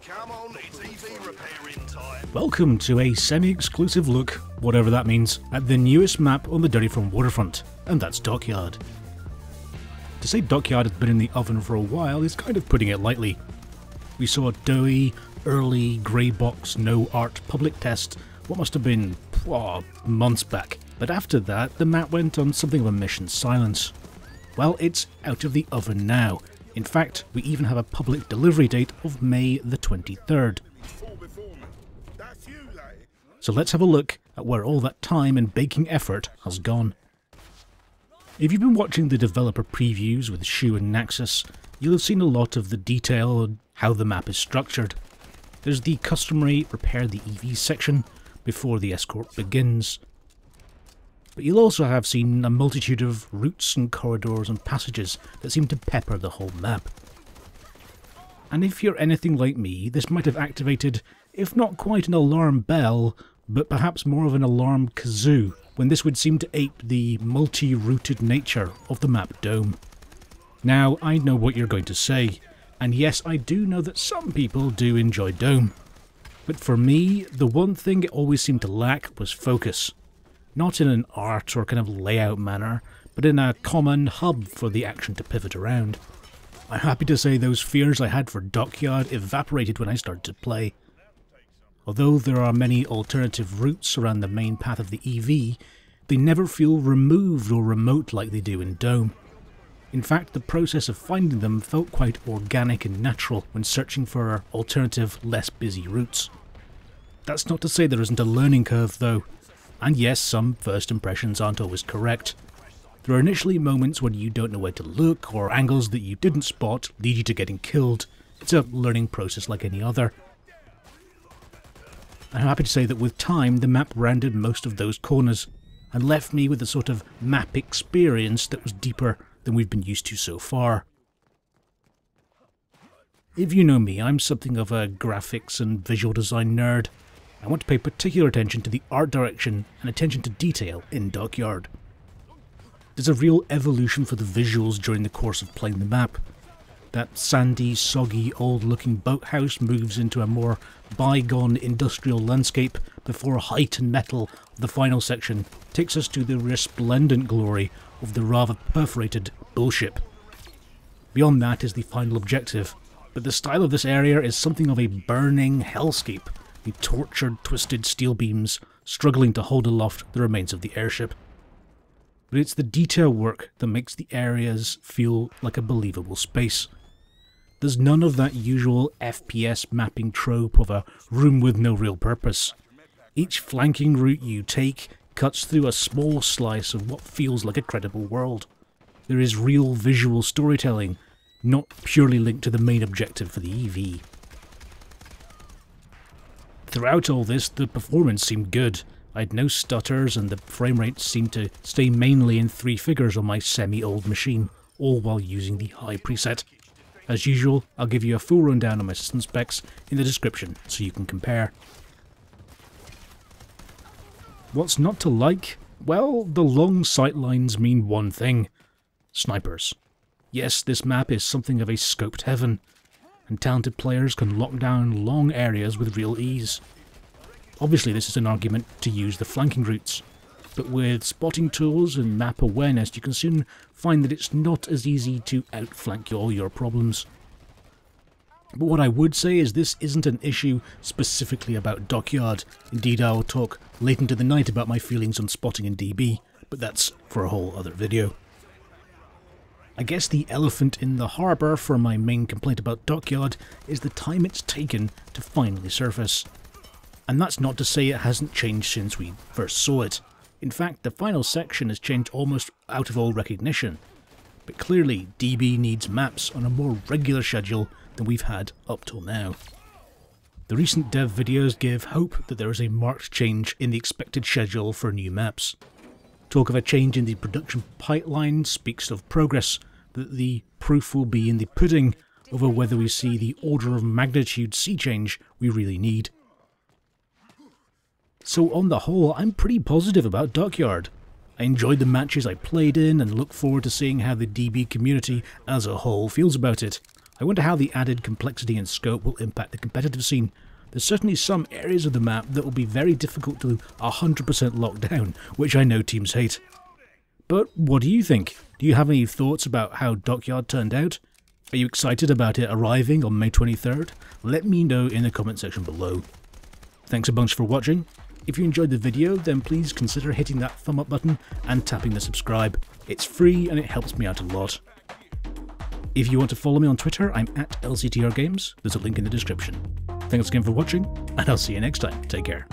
Come on, it's easy repairing time. Welcome to a semi-exclusive look, whatever that means, at the newest map on the Dirty From waterfront, and that's Dockyard. To say Dockyard has been in the oven for a while is kind of putting it lightly. We saw a doughy, early, grey box, no art public test, what must have been, months back. But after that, the map went on something of a mission silence. Well, it's out of the oven now. In fact, we even have a public delivery date of May the 23rd. So let's have a look at where all that time and baking effort has gone. If you've been watching the developer previews with Shu and Naxos, you'll have seen a lot of the detail on how the map is structured. There's the customary repair the EV section before the escort begins. But you'll also have seen a multitude of routes and corridors and passages that seem to pepper the whole map. And if you're anything like me, this might have activated, if not quite an alarm bell, but perhaps more of an alarm kazoo, when this would seem to ape the multi-routed nature of the map dome. Now, I know what you're going to say, and yes, I do know that some people do enjoy dome. But for me, the one thing it always seemed to lack was focus. Not in an art or kind of layout manner, but in a common hub for the action to pivot around. I'm happy to say those fears I had for Dockyard evaporated when I started to play. Although there are many alternative routes around the main path of the EV, they never feel removed or remote like they do in Dome. In fact, the process of finding them felt quite organic and natural when searching for alternative, less busy routes. That's not to say there isn't a learning curve though. And yes, some first impressions aren't always correct. There are initially moments when you don't know where to look, or angles that you didn't spot lead you to getting killed. It's a learning process like any other. I'm happy to say that with time, the map rounded most of those corners, and left me with a sort of map experience that was deeper than we've been used to so far. If you know me, I'm something of a graphics and visual design nerd. I want to pay particular attention to the art direction and attention to detail in Dockyard. There's a real evolution for the visuals during the course of playing the map. That sandy, soggy, old-looking boathouse moves into a more bygone industrial landscape before height and metal of the final section takes us to the resplendent glory of the rather perforated bullship. Beyond that is the final objective, but the style of this area is something of a burning hellscape, with tortured, twisted steel beams struggling to hold aloft the remains of the airship. But it's the detail work that makes the areas feel like a believable space. There's none of that usual FPS mapping trope of a room with no real purpose. Each flanking route you take cuts through a small slice of what feels like a credible world. There is real visual storytelling, not purely linked to the main objective for the EV. Throughout all this, the performance seemed good. I had no stutters and the frame rate seemed to stay mainly in 3 figures on my semi-old machine, all while using the high preset. As usual, I'll give you a full rundown on my system specs in the description so you can compare. What's not to like? Well, the long sightlines mean one thing: snipers. Yes, this map is something of a scoped heaven, and talented players can lock down long areas with real ease. Obviously this is an argument to use the flanking routes, but with spotting tools and map awareness you can soon find that it's not as easy to outflank all your problems. But what I would say is this isn't an issue specifically about Dockyard. Indeed, I'll talk late into the night about my feelings on spotting in DB, but that's for a whole other video. I guess the elephant in the harbour for my main complaint about Dockyard is the time it's taken to finally surface. And that's not to say it hasn't changed since we first saw it. In fact, the final section has changed almost out of all recognition. But clearly, DB needs maps on a more regular schedule than we've had up till now. The recent dev videos give hope that there is a marked change in the expected schedule for new maps. Talk of a change in the production pipeline speaks of progress, but the proof will be in the pudding over whether we see the order of magnitude sea change we really need. So on the whole, I'm pretty positive about Dockyard. I enjoyed the matches I played in and look forward to seeing how the DB community as a whole feels about it. I wonder how the added complexity and scope will impact the competitive scene. There's certainly some areas of the map that will be very difficult to 100% lock down, which I know teams hate. But what do you think? Do you have any thoughts about how Dockyard turned out? Are you excited about it arriving on May 23rd? Let me know in the comment section below. Thanks a bunch for watching. If you enjoyed the video, then please consider hitting that thumb up button and tapping the subscribe. It's free and it helps me out a lot. If you want to follow me on Twitter, I'm at LCTRGames. There's a link in the description. Thanks again for watching, and I'll see you next time. Take care.